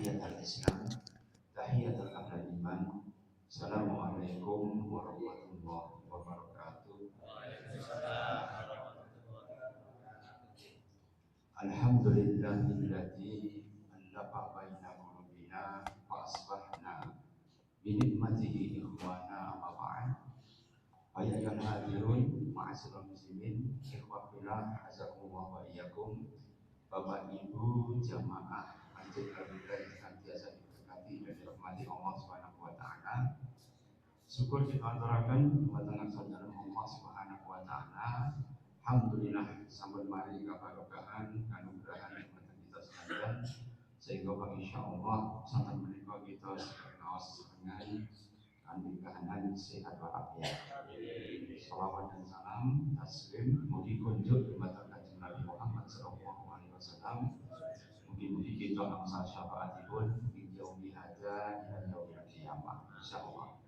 tahiyatul Islam, tahiyatul ahlul iman. Assalamualaikum warahmatullahi wabarakatuh. Alhamdulillahilladzi allafa baina qulubina fa asbahna bi ni'matihi ikhwana amma ba'd. Ayyuhal hadirun ma'asyiral muslimin, ikhwafillah azakumullah wa iyyakum. Bapak Ibu jamaah Masjid Al-Huda yang senantiasa diberkati dan dirahmati Allah Subhanahu wa taala. Syukur kita aturaken dumateng saudara Allah Subhanahu wa taala. Alhamdulillah sampun mari kabarokahan kanugrahan dumateng kita sekalian sehingga insyaallah sampun menika kita sekernaos dengan kanthi kahanan sehat walafiat. Salawat dan salam taslim mugi kunjuk dumateng Kanjeng Nabi Muhammad sallallahu alaihi wasallam. Mugi-mugi kita angsal syafaatipun ing yaumil hadza ila yaumil qiyamah insyaallah.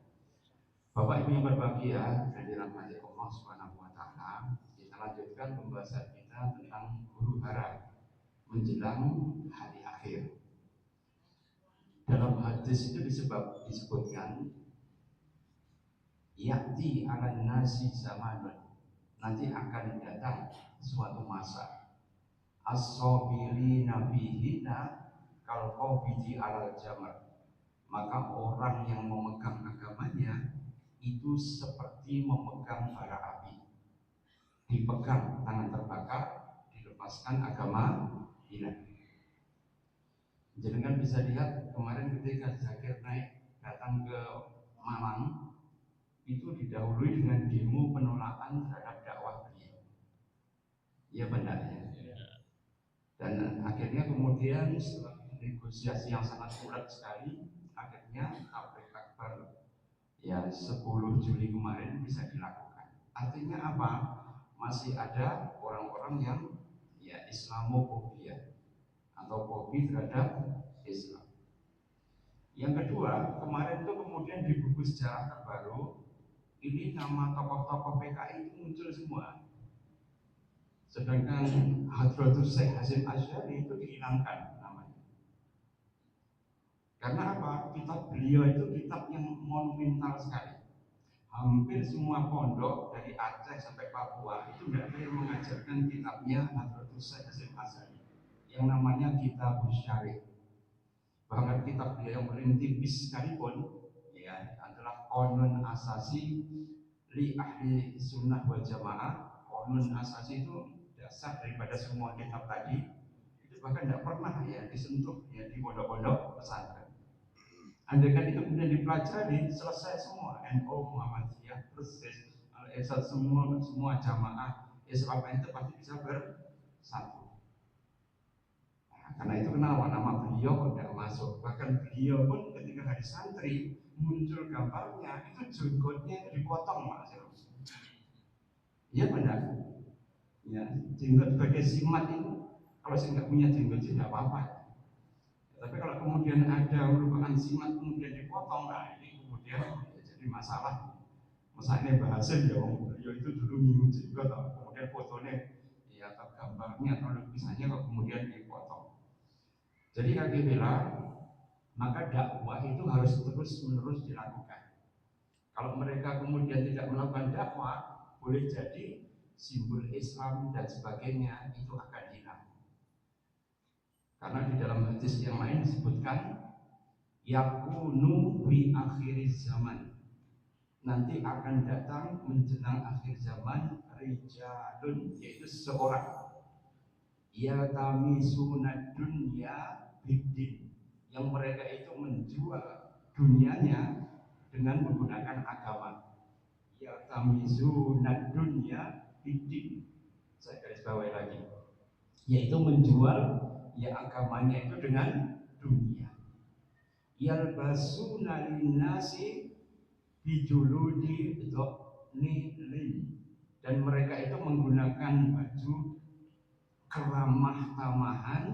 Bapak Ibu yang berbahagia dan dirahmati Allah Subhanahu wa taala, kita lanjutkan pembahasan kita tentang huru hara menjelang hari akhir. Dalam hadis itu disebutkan ya'ti 'alan nasi zamanun, nanti akan datang suatu masa as-sabirina fihina kal qabidi 'alal jamr, maka orang yang memegang agamanya itu seperti memegang bara api, dipegang tangan terbakar, dilepaskan agama hilang. Jangan bisa lihat kemarin ketika Zakir naik datang ke Malang, itu didahului dengan demo penolakan terhadap dakwah beliau. Ya benar ya. Dan akhirnya kemudian setelah negosiasi yang sangat sulit sekali, akhirnya tabligh akbar ya 10 Juli kemarin bisa dilakukan. Artinya apa? Masih ada orang-orang yang ya Islamofobia atau fobi terhadap Islam. Yang kedua, kemarin itu kemudian di buku sejarah terbaru ini nama tokoh-tokoh PKI itu muncul semua. Sedangkan Hadratul Syekh Hasyim Asy'ari itu dihilangkan namanya. Karena apa? Kitab beliau itu kitab yang monumental sekali. Hampir semua pondok dari Aceh sampai Papua itu tidak ada yang mengajarkan kitabnya Hadratul Syekh Hasyim Asy'ari yang namanya Kitabus Syarih. Bahkan kitab beliau yang paling tipis sekalipun ya adalah Qanun Asasi li Ahli Sunnah wal Jamaah. Qanun Asasi itu dasar daripada semua kitab tadi. Itu bahkan tidak pernah ya disentuh ya di pondok-pondok pesantren. Andai kan itu kemudian dipelajari, selesai semua NU, Muhammadiyah, Persis, Al-Esad, semua jamaah Islam itu pasti bisa bersatu. Nah, karena itu kenapa nama beliau tidak masuk. Bahkan beliau pun ketika hari santri muncul gambarnya itu jenggotnya itu dipotong Mas. Iya benar. Ya, jenggot sebagai simat itu kalau saya nggak punya jenggot sih tidak apa-apa. Tapi kalau kemudian ada merupakan simat kemudian dipotong, nah ini kemudian ya jadi masalah. Misalnya bahasa ya, beliau itu dulu minum juga, kemudian fotonya ya atau gambarnya atau lukisannya kok kemudian dipotong. Jadi kaki bilang, maka dakwah itu harus terus-menerus dilakukan. Kalau mereka kemudian tidak melakukan dakwah, boleh jadi simbol Islam dan sebagainya itu akan hilang. Karena di dalam hadis yang lain disebutkan yakunu fi akhir zaman, nanti akan datang menjelang akhir zaman rijalun, yaitu seorang yatamisuna dunya biddin, yang mereka itu menjual dunianya dengan menggunakan agama. Yatamisuna dunya biddin, saya garis bawahi lagi, yaitu menjual ya agamanya itu dengan dunia. Yalbasuna linnasi bijuludi dhanilin, dan mereka itu menggunakan baju keramah tamahan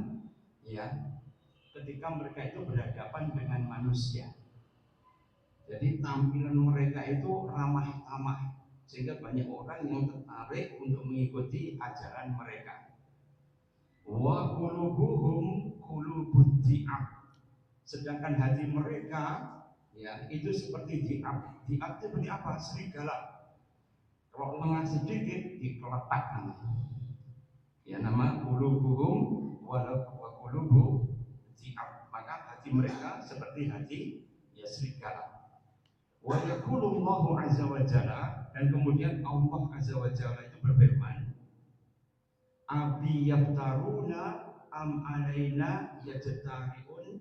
ya ketika mereka itu berhadapan dengan manusia. Jadi tampilan mereka itu ramah tamah sehingga banyak orang yang tertarik untuk mengikuti ajaran mereka. Wa qulubuhum qulubud di'ab, Sedangkan hati mereka ya itu seperti diap itu seperti apa? Serigala. Kalau lengah sedikit dikeletak namanya. Ya nama qulubuhum walau qulubu diap. Maka hati mereka seperti hati ya serigala. Wa yaqulullahu azza wa jalla, dan kemudian Allah azza wa jalla itu berfirman, abi yaftaruna am alaina yajtariun.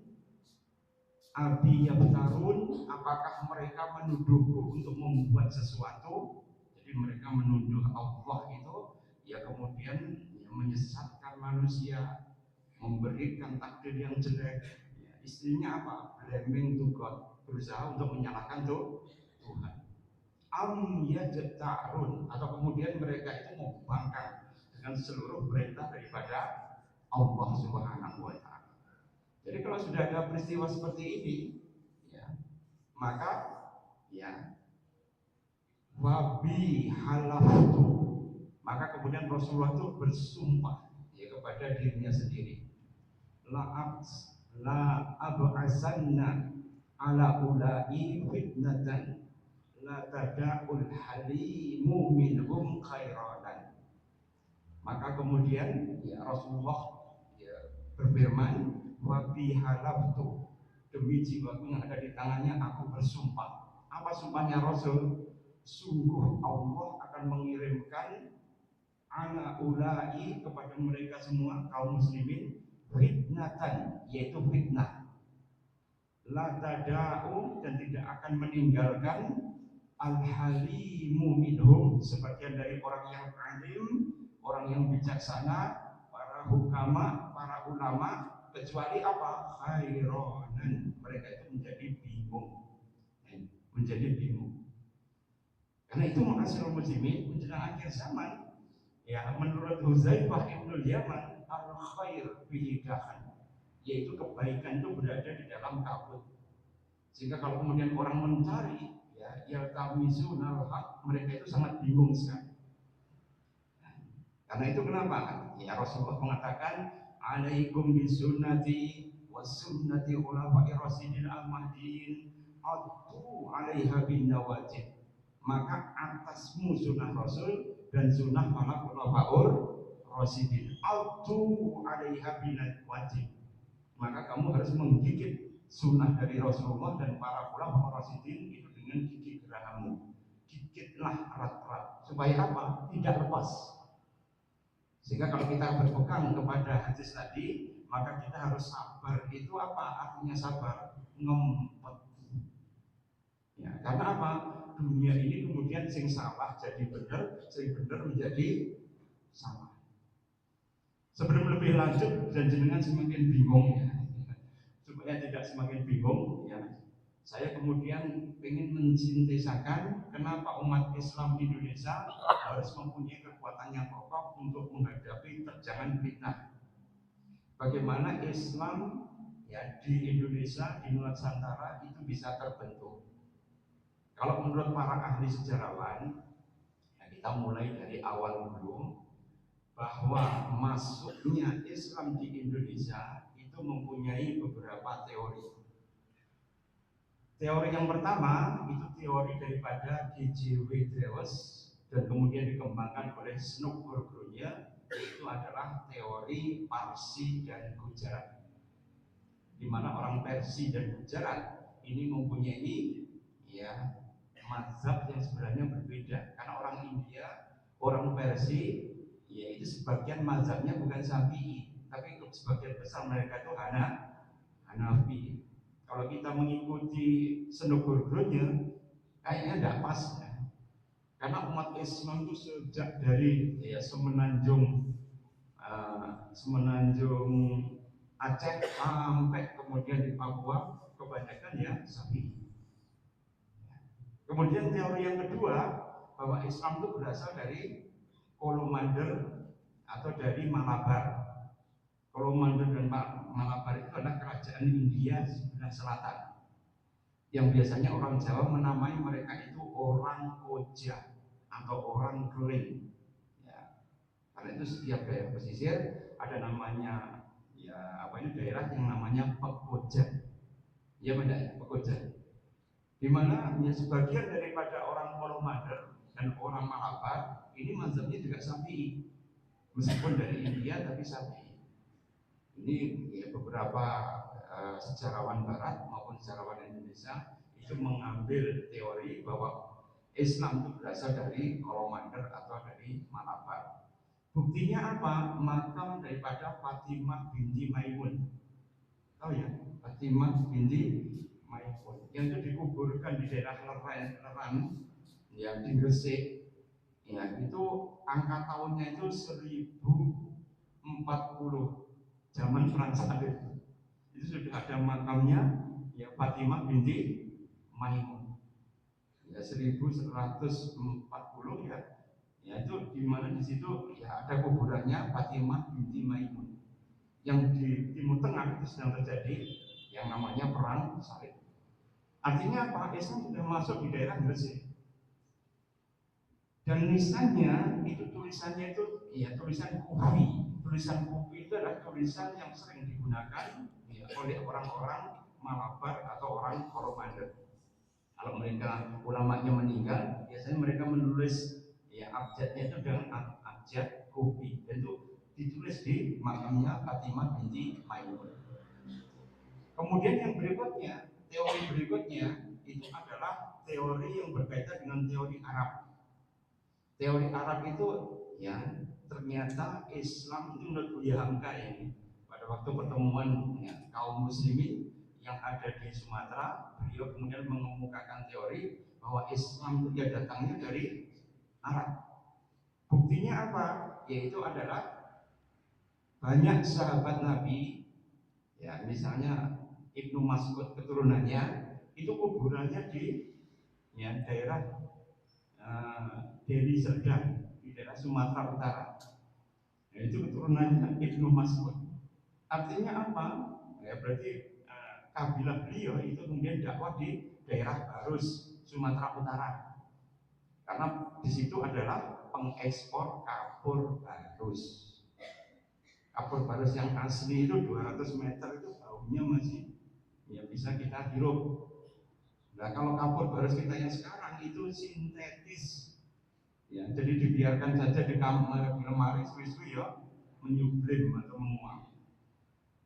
Abi yaftarun, apakah mereka menuduhku untuk membuat sesuatu? Jadi mereka menuduh Allah itu ya kemudian ya, menyesatkan manusia, memberikan takdir yang jelek. Ya, istilahnya apa? Blaming to God, berusaha untuk menyalahkan Tuhan. Am yajta'run, atau kemudian mereka itu mau bangkang dengan seluruh perintah daripada Allah Subhanahu wa taala. Jadi kalau sudah ada peristiwa seperti ini, ya, maka ya wabi halaftu, maka kemudian Rasulullah itu bersumpah ya kepada dirinya sendiri, la ab'asanna ala ulai fitnatan la tada'ul halimu minhum khairanan. Maka kemudian ya Rasulullah ya berfirman, wabi halaftu, demi jiwaku yang ada di tangannya aku bersumpah. Apa sumpahnya Rasul? Sungguh Allah akan mengirimkan ala ulai kepada mereka semua kaum muslimin fitnatan, yaitu fitnah, la tada'u, dan tidak akan meninggalkan al-halimu minhum, sebagian dari orang yang alim, orang yang bijaksana, para hukama, para ulama, kecuali apa? Khaironan, mereka itu menjadi bingung. Karena itu ma'asyiral muslimin, menjelang akhir zaman ya, menurut Huzaifah ibnul Yaman, al-khair bihidahan, yaitu kebaikan itu berada di dalam kabut. Sehingga kalau kemudian orang mencari ya yaltamizunal haq, mereka itu sangat bingung sekali. Karena itu kenapa? Ya Rasulullah mengatakan, alaikum bisunnati was sunnati khulafair rasyidin al-mahdiin, addu 'alaiha bin nawajid. Maka atasmu sunnah Rasul dan sunnah para khulafaur rasyidin, addu 'alaiha bin nawajid. Maka kamu harus menggigit sunnah dari Rasulullah dan para khulafaur rasyidin itu dengan gigi gerahammu. Gigitlah erat-erat supaya apa? Tidak lepas. Sehingga kalau kita berpegang kepada hadis tadi, maka kita harus sabar. Itu apa artinya sabar? Ngempet. Ya, karena apa? Dunia ini kemudian sing salah jadi benar, sing benar menjadi salah. Sebelum lebih lanjut dan jenengan semakin bingung ya, supaya tidak semakin bingung ya, saya kemudian ingin mensintesakan kenapa umat Islam di Indonesia harus mempunyai kekuatan yang kokoh untuk menghadapi terjangan fitnah. Bagaimana Islam ya di Indonesia, di Nusantara itu bisa terbentuk. Kalau menurut para ahli sejarawan, ya kita mulai dari awal dulu, bahwa masuknya Islam di Indonesia itu mempunyai beberapa teori. Teori yang pertama itu teori daripada G.J. Wedrews dan kemudian dikembangkan oleh Snook Burgronya, yaitu adalah teori Parsi dan Gujarat, di mana orang Persia dan Gujarat ini mempunyai ya mazhab yang sebenarnya berbeda. Karena orang India, orang Persia, ya itu sebagian mazhabnya bukan Syafi'i, tapi sebagian besar mereka itu Hanafi. Kalau kita mengikuti Snook Burgronya, kayaknya tidak pas ya. Karena umat Islam itu sejak dari ya, semenanjung Aceh sampai kemudian di Papua, kebanyakan ya Syafi'i. Kemudian teori yang kedua, bahwa Islam itu berasal dari Coromandel atau dari Malabar. Coromandel dan Malabar itu adalah kerajaan India sebelah selatan, yang biasanya orang Jawa menamai mereka itu orang koja atau orang keling ya. Karena itu setiap daerah pesisir ada namanya ya daerah yang namanya pekojan. Ya benda ya, Pekojan. Di mana ya, sebagian daripada orang Polomander dan orang Malabar ini mazhabnya juga Syafi'i. Meskipun dari India tapi Syafi'i. Ini ya, beberapa sejarawan Barat maupun sejarawan Indonesia itu mengambil teori bahwa Islam itu berasal dari Kolomander atau dari Malabar. Buktinya apa? Makam daripada Fatimah binti Maimun. Tahu ya? Fatimah binti Maimun yang itu dikuburkan di daerah Leran yang di Gresik. Ya, itu angka tahunnya itu 1040 zaman Perang Salib. Itu sudah ada makamnya ya Fatimah binti Maimun. Ya 1140 ya. Ya itu di mana di situ ya ada kuburannya Fatimah binti Maimun. Yang di Timur Tengah itu sedang terjadi yang namanya Perang Salib. Artinya apa? Islam sudah masuk di daerah Gresik. Dan nisannya itu tulisannya itu ya tulisan Kufi. Tulisan Kufi itu adalah tulisan yang sering digunakan ya, oleh orang-orang Malabar atau orang Koromander. Kalau mereka ulamanya meninggal, biasanya mereka menulis ya abjadnya itu dengan abjad Kufi. Dan itu ditulis di makamnya Fatimah binti Maimun. Kemudian yang berikutnya, teori berikutnya itu adalah teori yang berkaitan dengan teori Arab. Teori Arab itu ya ternyata Islam itu menurut Buya Hamka ini pada waktu pertemuan ya, kaum muslimin yang ada di Sumatera, beliau kemudian mengemukakan teori bahwa Islam itu dia datangnya dari Arab. Buktinya apa? Yaitu adalah banyak sahabat Nabi ya misalnya Ibnu Mas'ud keturunannya itu kuburannya di ya daerah Deli Serdang di daerah Sumatera Utara. Ya, itu keturunannya Ibnu Mas'ud. Artinya apa? Ya berarti kabilah beliau itu kemudian dakwah di daerah Barus Sumatera Utara. Karena di situ adalah pengekspor kapur barus. Kapur barus yang asli itu 200 meter itu baunya masih ya bisa kita hirup. Nah kalau kapur barus kita yang sekarang itu sintetis. Ya, jadi dibiarkan saja di lemari suwi-suwi ya menyublim atau menguap.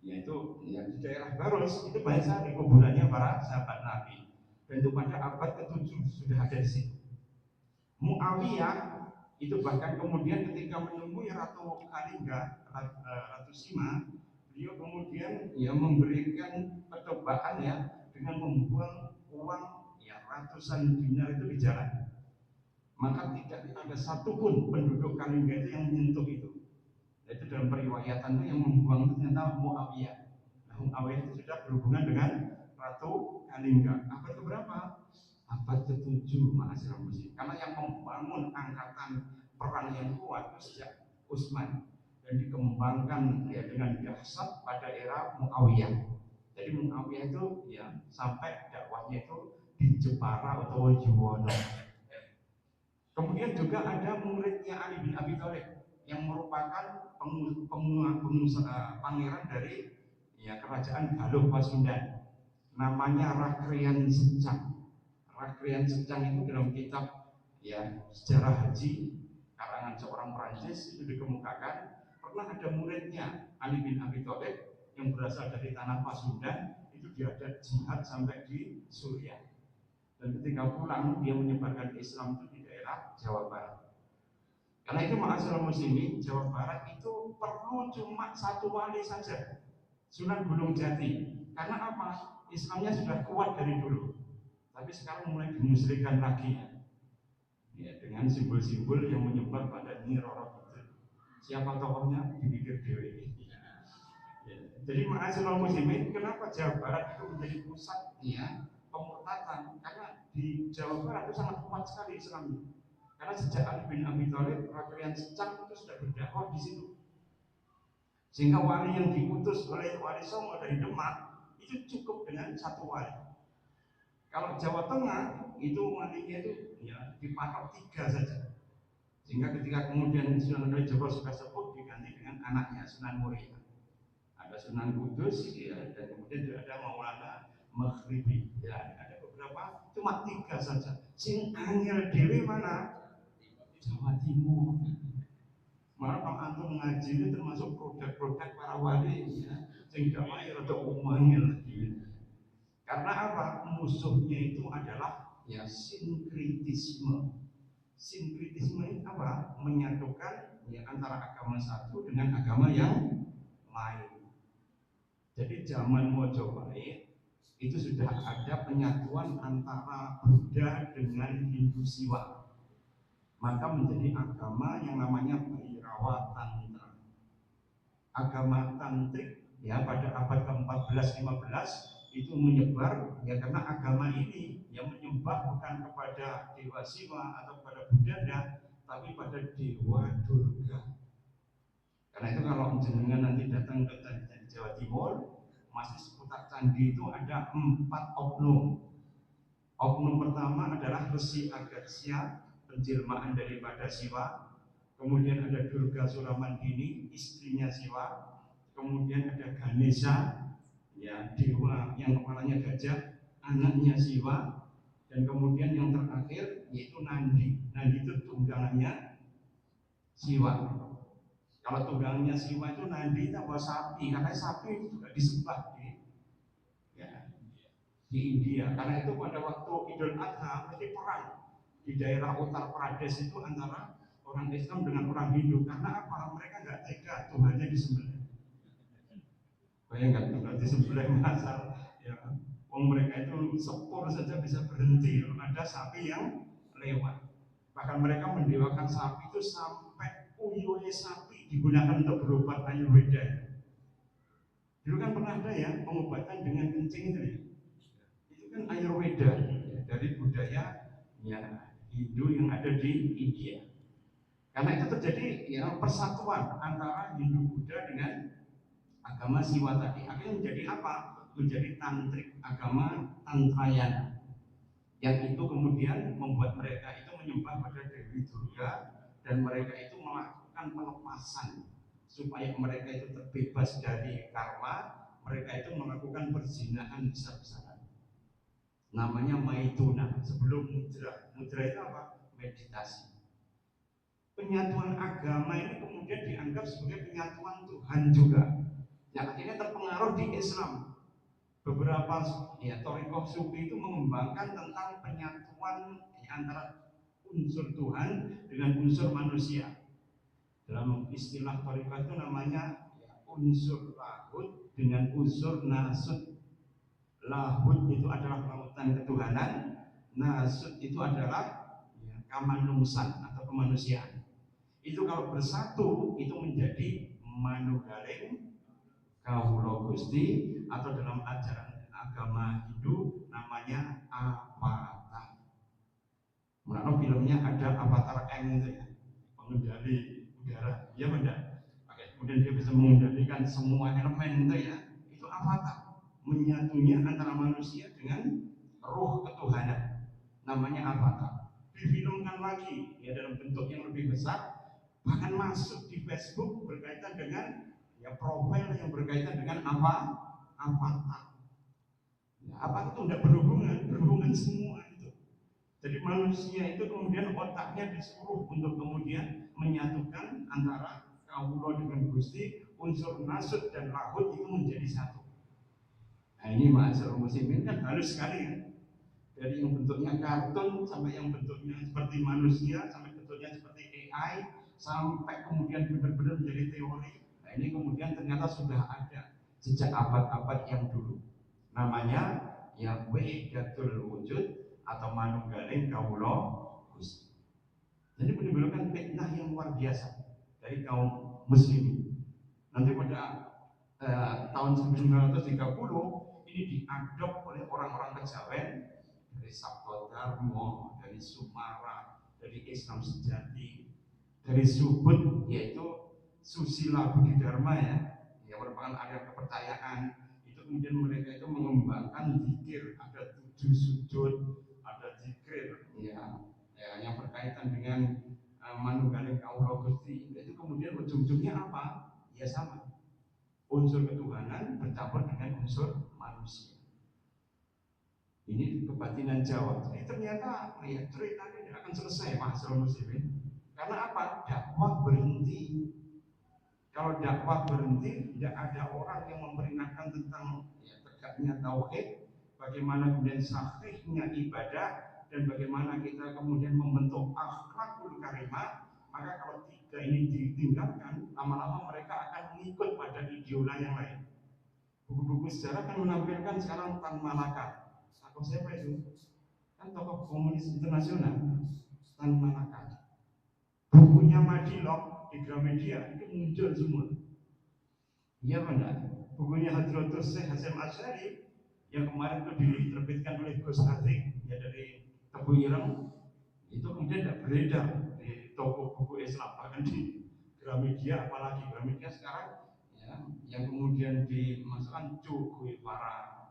Ya itu ya, di daerah Barus itu banyak sekali kuburannya para sahabat Nabi. Dan itu pada abad ke-7 sudah ada di situ. Muawiyah itu bahkan kemudian ketika menemui Ratu Kalingga, Ratu Sima, beliau kemudian ya memberikan percobaan ya dengan membuang uang ya ratusan dinar itu di jalan. Maka tidak ada satupun penduduk Kalingga itu yang menyentuh itu. Itu dalam periwayatan itu yang membuang itu ternyata Muawiyah. Nah, Muawiyah itu sudah berhubungan dengan Ratu Kalingga. Abad keberapa? Abad ke-7 ma'asyiral muslimin. Karena yang membangun angkatan perang yang kuat itu sejak Utsman dan dikembangkan ya dengan dahsyat pada era Muawiyah. Jadi Muawiyah itu ya sampai dakwahnya itu di Jepara atau Juwono. Kemudian juga ada muridnya Ali bin Abi Thalib yang merupakan pangeran dari ya kerajaan Galuh Pasundan. Namanya Rakrian Secang. Rakrian Secang itu dalam kitab ya sejarah haji karangan seorang Prancis itu dikemukakan pernah ada muridnya Ali bin Abi Thalib yang berasal dari tanah Pasundan itu diajak jihad sampai di Suriah. Dan ketika pulang dia menyebarkan Islam itu di daerah Jawa Barat. Karena itu ma'asyiral muslimin, Jawa Barat itu perlu cuma satu wali saja, Sunan Gunung Jati. Karena apa? Islamnya sudah kuat dari dulu. Tapi sekarang mulai dimusyrikkan lagi ya, dengan simbol-simbol yang menyebar pada Nyi Roro Kidul. Siapa tokohnya? Dipikir dewe. Ya. Jadi ma'asyiral muslimin, kenapa Jawa Barat itu menjadi pusat ya pemurtatan? Karena di Jawa Barat itu sangat kuat sekali Islamnya. Karena sejak Ali bin Abi Thalib, Rakrian Secang itu sudah berdakwah di situ. Sehingga wali yang diutus oleh Wali Songo dari Demak itu cukup dengan satu wali. Kalau Jawa Tengah itu walinya itu ya dipatok 3 saja. Sehingga ketika kemudian Sunan Kalijogo sudah sepuh diganti dengan anaknya Sunan Muria. Ada Sunan Kudus ya, dan kemudian ada maghribi. Ya, ada beberapa, cuma 3 saja. Sing angel dewe mana? Jawa Timur. Malah kalau antum ngaji ini termasuk produk-produk para wali ya, sing damai atau umangil. Karena apa? Musuhnya itu adalah ya sinkritisme. Sinkritisme ini apa? Menyatukan ya antara agama satu dengan agama yang lain. Jadi zaman Mojopahit itu sudah ada penyatuan antara Buddha dengan Hindu Siwa. Maka menjadi agama yang namanya Bhairawa Tantra. Agama tantrik ya pada abad ke-14 15 itu menyebar ya karena agama ini yang menyembah bukan kepada dewa Siwa atau kepada Buddha tapi pada dewa Durga. Karena itu kalau jenengan nanti datang ke Jawa Timur masih seputar candi itu ada 4 oknum. Oknum pertama adalah Resi Agatsya, penjelmaan daripada Siwa. Kemudian ada Durga Suramandini, istrinya Siwa. Kemudian ada Ganesha, ya dewa yang kepalanya gajah, anaknya Siwa. Dan kemudian yang terakhir yaitu Nandi. Nandi itu tunggangannya Siwa. Kalau tunggangannya Siwa itu Nandi tambah sapi, karena sapi juga disembah di India. Karena itu pada waktu Idul Adha mesti perang di daerah Uttar Pradesh itu antara orang Islam dengan orang Hindu. Karena apa? Mereka nggak tega Tuhannya disembelih. Bayangkan Tuhan disembelih masal. Ya, mereka itu sepur saja bisa berhenti kalau ada sapi yang lewat. Bahkan mereka mendewakan sapi itu sampai uyuhnya sapi digunakan untuk berobat Ayurveda. Dulu kan pernah ada ya pengobatan dengan kencing itu ya. Kan Ayurveda ya, dari budaya ya Hindu yang ada di India. Karena itu terjadi ya persatuan antara Hindu Buddha dengan agama Siwa tadi. Akhirnya menjadi apa? Menjadi tantrik, agama Tantrayana. Yang itu kemudian membuat mereka itu menyembah pada Dewi Durga dan mereka itu melakukan pelepasan supaya mereka itu terbebas dari karma. Mereka itu melakukan perzinahan besar-besaran. Namanya maituna sebelum mudra. Mudra itu apa? Meditasi. Penyatuan agama ini kemudian dianggap sebagai penyatuan Tuhan juga. Yang akhirnya terpengaruh di Islam. Beberapa ya thariqah sufi itu mengembangkan tentang penyatuan antara unsur Tuhan dengan unsur manusia. Dalam istilah thariqah itu namanya ya, unsur lahud dengan unsur nasud. Lahud itu adalah lautan ketuhanan, nasud itu adalah ya, kamanungsan atau kemanusiaan. Itu kalau bersatu itu menjadi manugaling kawula Gusti atau dalam ajaran agama Hindu namanya Avatar. Menurut filmnya ada Avatar Eng itu ya, pengendali udara, ya benda. Kemudian dia bisa mengendalikan semua elemen itu ya, itu Avatar. Menyatunya antara manusia dengan roh ketuhanan namanya avatar. Difilmkan lagi ya dalam bentuk yang lebih besar, bahkan masuk di Facebook berkaitan dengan ya profil yang berkaitan dengan apa avatar. Ya, apa itu tidak berhubungan semua itu. Jadi manusia itu kemudian otaknya disuruh untuk kemudian menyatukan antara kawula dengan Gusti, unsur nasud dan lahud itu menjadi satu. Nah ini ma'asyarul muslimin kan halus sekali kan. Dari yang bentuknya kartun sampai yang bentuknya seperti manusia, sampai bentuknya seperti AI, sampai kemudian benar-benar menjadi teori. Nah ini kemudian ternyata sudah ada sejak abad-abad yang dulu. Namanya yang wahdatul wujud atau manunggaling kawula Gusti. Jadi menimbulkan fitnah yang luar biasa dari kaum muslimin. Nanti pada tahun 1930 ini diadop oleh orang-orang kejawen dari Sabto Darmo, dari Sumara, dari Islam Sejati, dari Subud yaitu Susila Budi Dharma ya, yang merupakan aliran kepercayaan. Itu kemudian mereka itu mengembangkan zikir, ada 7 sujud, ada zikir ya yang berkaitan dengan manunggaling kawula Gusti. Itu kemudian ujung-ujungnya apa? Ya sama. Unsur ketuhanan bercampur dengan unsur manusia. Ini kebatinan Jawa. Jadi ternyata ya ceritanya tidak akan selesai Ma'asyiral muslimin. Karena apa? Dakwah berhenti. Kalau dakwah berhenti, tidak ada orang yang memperingatkan tentang ya, tegaknya tauhid, bagaimana kemudian sahihnya ibadah, dan bagaimana kita kemudian membentuk akhlakul karimah. Maka kalau tiga ini ditinggalkan, lama-lama mereka akan mengikut pada idola yang lain. Buku-buku sejarah kan menampilkan sekarang Tan Malaka. Atau siapa itu? Kan tokoh komunis internasional, Tan Malaka. Bukunya Madilog di Gramedia itu muncul semua. Iya benar. Bukunya Hadratus Syekh Hasyim Asy'ari yang kemarin itu diterbitkan oleh Gus Hazik ya dari Tebu Ireng, itu kemudian tidak beredar di toko buku Islam, bahkan di Gramedia, apalagi Gramedia sekarang ya, yang kemudian dimasukkan Che Guevara,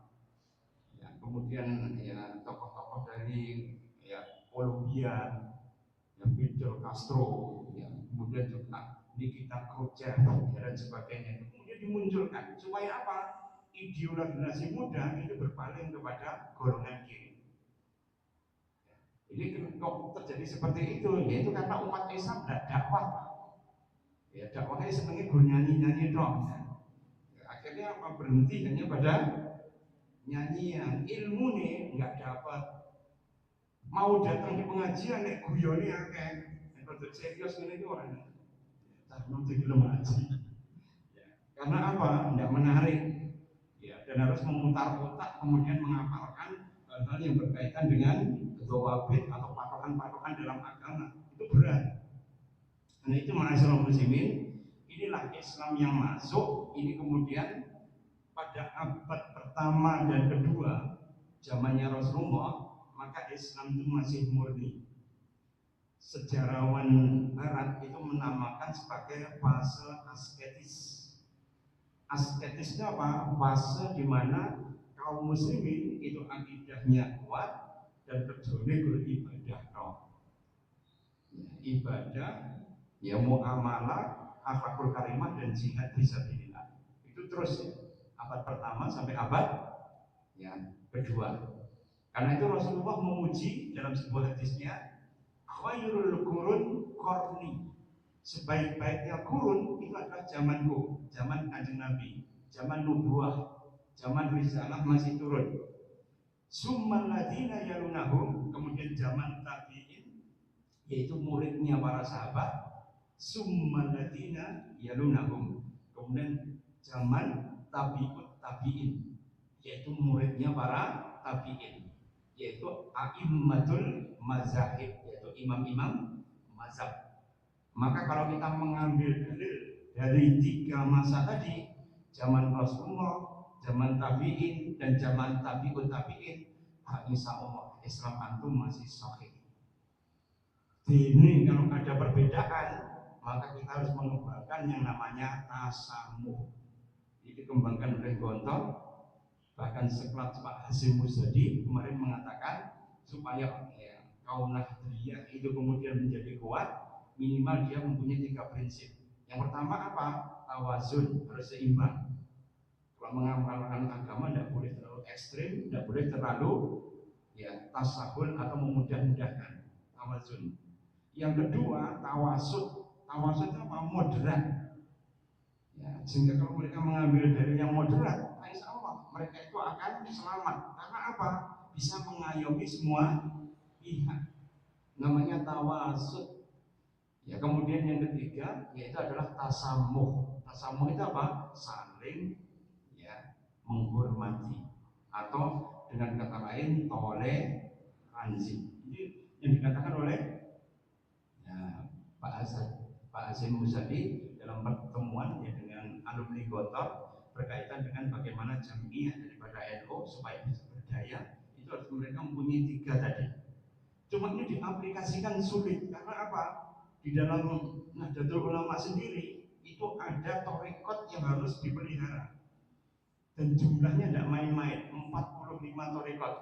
ya, kemudian ya tokoh-tokoh dari ya Colombia, ya Fidel Castro, ya, kemudian juga Nikita Khrushchev dan sebagainya, itu kemudian dimunculkan supaya apa? Ideologi generasi muda itu berpaling kepada golongan kiri. Ini kok terjadi seperti itu? Yaitu karena umat Islam tidak dakwah. Ya dakwahnya senangnya gue nyanyi-nyanyi dong. Ya, akhirnya apa? Berhenti hanya pada nyanyian, ilmu nih nggak dapat. Mau datang di pengajian nek guyone akeh. Nek rada serius ngene iki ora. Tak nonton film ngaji. Ya. Karena apa? Tidak menarik. Ya, dan harus memutar otak kemudian menghafalkan hal-hal yang berkaitan dengan dhawabit atau patokan-patokan dalam agama. Itu berat. Karena itu ma'asyiral muslimin, inilah Islam yang masuk ini kemudian pada abad pertama dan kedua zamannya Rasulullah, maka Islam itu masih murni. Sejarawan Barat itu menamakan sebagai fase asketis. Asketis itu apa? Fase di mana kaum muslimin itu akidahnya kuat dan kerjanya beribadah roh. Ibadah, ya muamalah, akhlakul karimah dan jihad fisabilillah. Itu terus ya, abad pertama sampai abad ya kedua. Karena itu Rasulullah memuji dalam sebuah hadisnya, khairul qurun qarni. Sebaik-baiknya kurun itu adalah zamanku, zaman Kanjeng Nabi, zaman nubuah, zaman risalah masih turun. Summal ladina yalunahum, kemudian zaman tabi'in, yaitu muridnya para sahabat. Summal ladina yalunahum, kemudian zaman tabi'ut tabi'in, yaitu muridnya para tabi'in, yaitu a'immatul mazahib, yaitu imam-imam mazhab. Maka kalau kita mengambil dalil dari tiga masa tadi, zaman Rasulullah, zaman tabi'in, dan zaman tabi'ut tabi'in, insya Allah Islam antum masih sahih. Ini kalau ada perbedaan, maka kita harus mengembangkan yang namanya tasamuh. Ini dikembangkan oleh Gontor, bahkan sekelas Pak Hasyim Muzadi kemarin mengatakan supaya ya, kaum Nahdliyah itu kemudian menjadi kuat, minimal dia mempunyai tiga prinsip. Yang pertama apa? Tawazun, harus seimbang. Kalau mengamalkan agama tidak boleh terlalu ekstrim, tidak boleh terlalu ya tasahul atau memudah-mudahkan. Tawazun. Yang kedua tawasud. Tawasud itu apa? Moderat. Ya, sehingga kalau mereka mengambil dari yang moderat, insya Allah mereka itu akan selamat. Karena apa? Bisa mengayomi semua pihak. Namanya tawasud. Ya, kemudian yang ketiga yaitu adalah tasamuh. Tasamuh itu apa? Saling ya menghormati, atau dengan kata lain toleransi. Ini yang dikatakan oleh ya, Pak Hasyim Muzadi dalam pertemuan ya, dengan alumni Gontor berkaitan dengan bagaimana jamiah daripada NU supaya bisa berdaya. Itu harus mereka mempunyai tiga tadi. Cuma ini diaplikasikan sulit karena apa? Di dalam Nahdlatul Ulama sendiri itu ada thariqat yang harus dipelihara dan jumlahnya tidak main-main, 45 thariqat.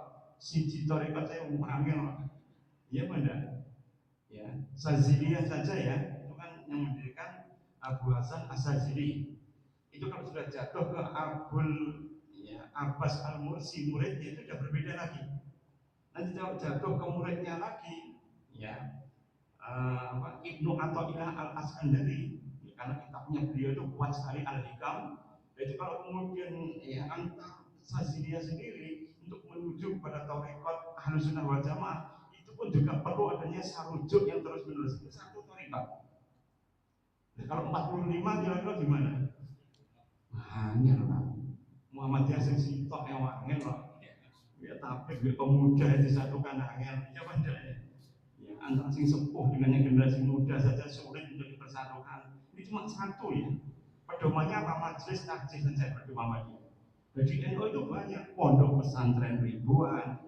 Siji thariqat saya umangel, iya benar. Ya, Saziliyah saja ya, itu kan yang mendirikan Abu Hasan As-Sazili. Itu kalau sudah jatuh ke Abbas Al-Mursi, muridnya itu sudah berbeda lagi. Nanti jatuh ke muridnya lagi, ya Ibnu Athaillah Al-Askandari, ya, karena kitabnya beliau itu kuat sekali Al-Hikam. Jadi kalau kemudian ya antar Saziliyah sendiri untuk menuju pada tarekat Ahlussunnah wal Jamaah itu pun juga perlu adanya sarujuk yang terus menerus. Itu satu tarekat. Nah, kalau 45 kira-kira gimana? Angel lah. Muhammadiyah sing sitok yang angel lah. Ya tapi pemuda disatukan angel. Ya benar ya. Ya antara sing sepuh dengan yang generasi muda saja sulit untuk dipersatukan. Ini cuma satu ya. Pedomannya apa? Majelis Takjih saja Muhammadiyah. Jadi NU itu banyak, pondok pesantren ribuan,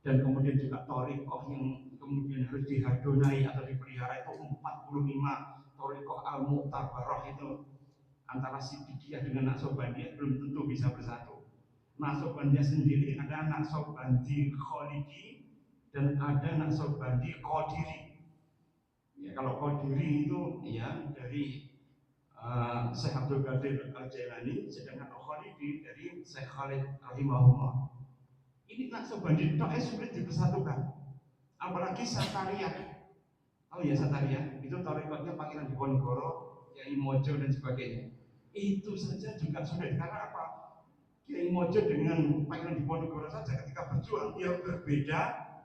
dan kemudian juga thariqah yang kemudian harus dihadonai atau dipelihara itu 45 thariqah al-mu'tabarah itu. Antara Siddiqiyah dengan Naqsabandiyah belum tentu bisa bersatu. Naqsabandiyah sendiri ada Naqsabandi Khalidi dan ada Naqsabandi Qadiri. Ya, kalau Qadiri itu ya dari Syekh Abdul Qadir Al-Jailani, sedangkan Khalidi dari Syekh Khalid rahimahullah. Ini Naqsabandi itu sulit dipersatukan. Apalagi Satariyah. Oh ya Satariyah, itu thariqatnya Pangeran Diponegoro, Kiai Mojo dan sebagainya. Itu saja juga sulit karena apa? Kiai Mojo dengan Pangeran Diponegoro saja ketika berjuang dia berbeda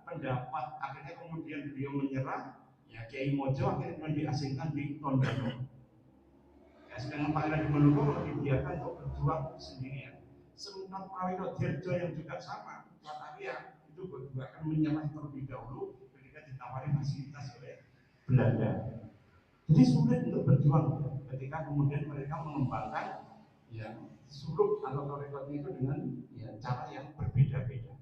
pendapat, akhirnya kemudian beliau menyerah. Ya Kiai Mojo akhirnya diasingkan di Tondano. Ya, sedangkan Pangeran Diponegoro dibiarkan untuk berjuang sendirian. Sunan Prawiro Dirjo yang juga sama, Satariyah itu bahkan menyerah terlebih dahulu ketika ditawari fasilitas oleh Belanda. Jadi sulit untuk berjuang ketika kemudian mereka mengembangkan ya suluk atau thariqatnya itu dengan ya cara yang berbeda-beda.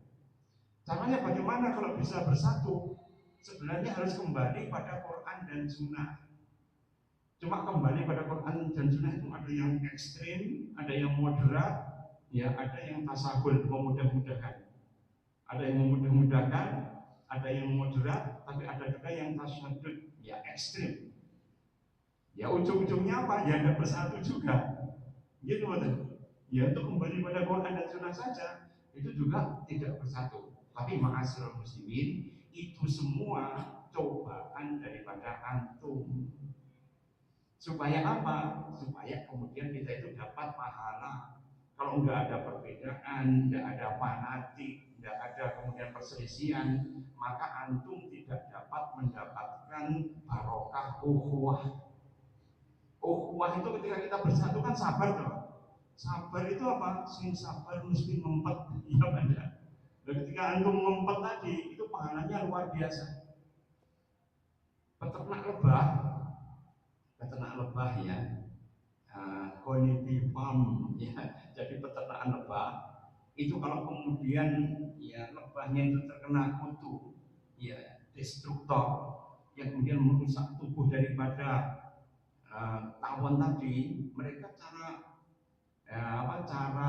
Caranya bagaimana kalau bisa bersatu? Sebenarnya harus kembali pada Quran dan Sunnah. Cuma kembali pada Quran dan Sunnah itu ada yang ekstrim, ada yang moderat, ya ada yang tasahul, memudah-mudahkan. Ada yang memudah-mudahkan, ada yang moderat, tapi ada juga yang tasyadud, ya ekstrim. Ya ujung-ujungnya apa? Ya tidak bersatu juga. Gitu betul. Ya untuk kembali pada Quran dan Sunnah saja itu juga tidak bersatu. Tapi ma'asyiral muslimin, itu semua cobaan daripada antum. Supaya apa? Supaya kemudian kita itu dapat pahala. Kalau enggak ada perbedaan, enggak ada fanatik, enggak ada kemudian perselisihan, maka antum tidak dapat mendapatkan barokah ukhuwah. Ukhuwah itu ketika kita bersatu kan sabar tuh. Sabar itu apa? Sing sabar mesti ngempet, iya benar. Dan ketika antum ngempet tadi, itu pahalanya luar biasa. Peternak lebah ya, quality farm ya. Jadi peternakan lebah itu kalau kemudian ya lebahnya itu terkena kutu, ya destruktor yang kemudian merusak tubuh daripada tawon tadi, mereka cara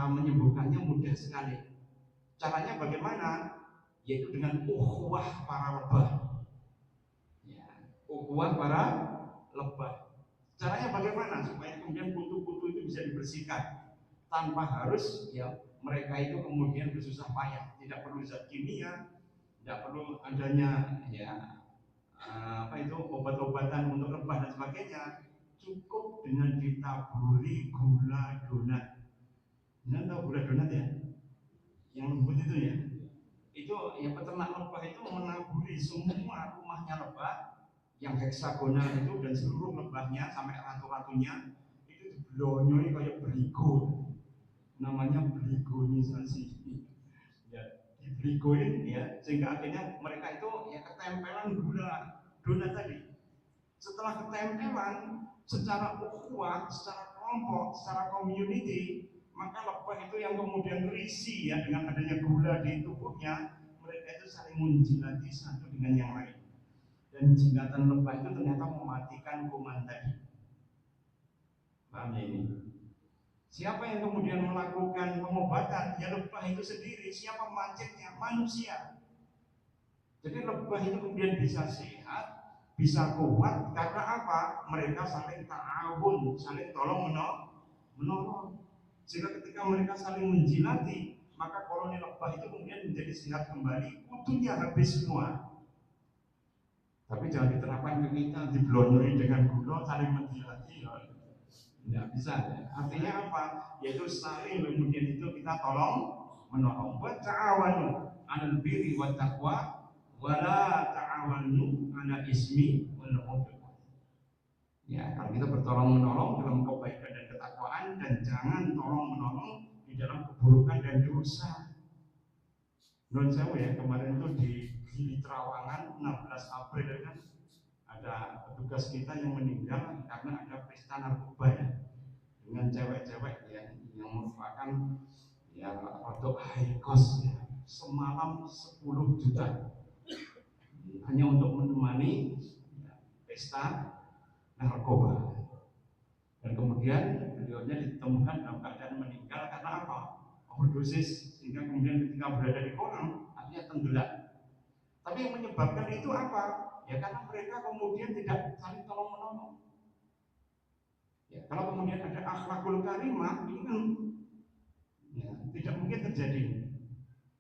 menyembuhkannya mudah sekali. Caranya bagaimana? Yaitu dengan ukhuwah para lebah. Ya, ukhuwah para lebah. Caranya bagaimana supaya kemudian kutu-kutu itu bisa dibersihkan tanpa harus ya mereka itu kemudian bersusah payah, tidak perlu zat kimia, tidak perlu adanya ya obat-obatan untuk lebah dan sebagainya. Cukup dengan ditaburi gula donat. Anda tahu gula donat ya? Yang lembut itu ya. Itu ya peternak lebah itu menaburi semua rumahnya lebah yang heksagonal itu dan seluruh lebahnya sampai ratu-ratunya itu diblonyoi kayak beligo, namanya beligonisasi ya, dibeligoin ya sehingga akhirnya mereka itu ya ketempelan gula donat tadi. Setelah ketempelan secara ukhuwah, secara kelompok, secara community, maka lebah itu yang kemudian risih ya dengan adanya gula di tubuhnya, mereka itu saling menjilati satu dengan yang lain. Dan jingatan lebah itu ternyata mematikan kuman tadi. Paham ya ini? Siapa yang kemudian melakukan pengobatan? Ya lebah itu sendiri. Siapa pemancingnya? Manusia. Jadi lebah itu kemudian bisa sehat, bisa kuat karena apa? Mereka saling ta'awun, saling tolong menolong. Sehingga ketika mereka saling menjilati, maka koloni lebah itu kemudian menjadi sehat kembali, kutunya habis semua. Tapi jangan diterapkan ke kita, diblondori dengan gula, saling menjilati, ya tidak bisa. Ya. Artinya apa? Yaitu saling kemudian itu kita tolong menolong. Wa ta'awanu 'alal birri wat taqwa wa la ta'awanu 'ala ismi wal 'udwan. Ya, kalau kita bertolong menolong dalam kebaikan dan ketakwaan, dan jangan tolong menolong di dalam keburukan dan dosa. Menurut saya ya, kemarin itu di Trawangan 16 April kan ada petugas kita yang meninggal karena ada pesta narkoba ya, dengan cewek-cewek yang merupakan ya untuk high cost ya, semalam 10 juta hanya untuk menemani ya, pesta narkoba. Dan kemudian beliaunya ditemukan dalam keadaan meninggal karena apa? Overdosis, sehingga kemudian ketika berada di kolam akhirnya tenggelam. Tapi yang menyebabkan itu apa? Ya karena mereka kemudian tidak saling tolong menolong. Ya, kalau kemudian ada akhlakul karimah, ini kan ya, tidak mungkin terjadi.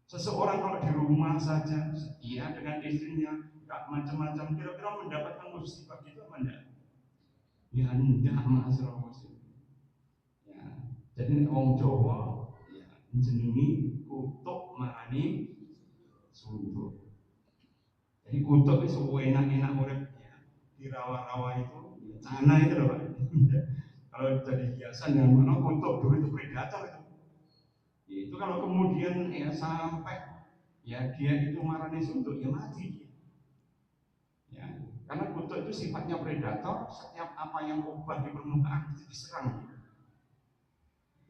Seseorang kalau di rumah saja setia dengan istrinya, nggak macam-macam, kira-kira mendapatkan musibah gitu apa enggak? Ya enggak, masalah muslim. Ya, jadi orang Jawa ya jenengi kutuk marani suntuk. Jadi kutuk itu enak-enak urip ya. Di rawa-rawa itu, ya, tanah itu loh Pak. Kalau jadi hiasan yang mana kutuk dulu itu predator itu. Ya, itu kalau kemudian ya sampai ya dia itu marani suntuk ya mati dia. Ya, karena kutuk itu sifatnya predator, setiap apa yang ubah di permukaan itu diserang.